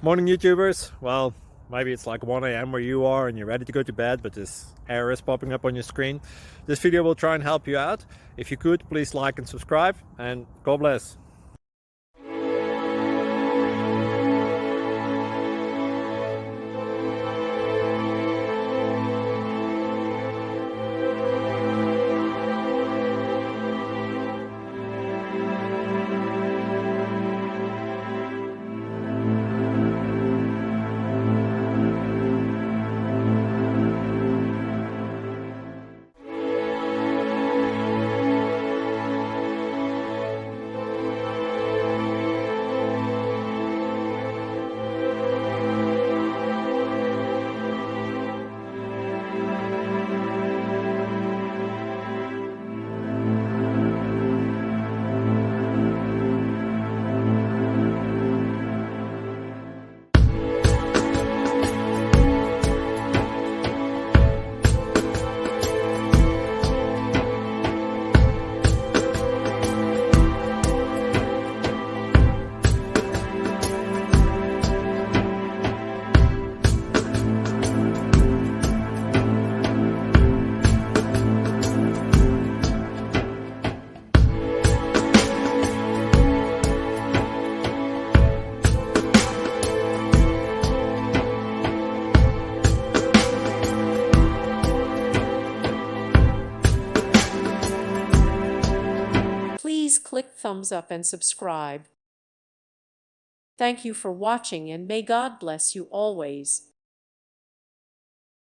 Morning YouTubers. Well, maybe it's like 1 a.m. where you are and you're ready to go to bed, but this error is popping up on your screen. This video will try and help you out. If you could, please like and subscribe, and God bless. Please click thumbs up and subscribe. Thank you for watching, and may God bless you always.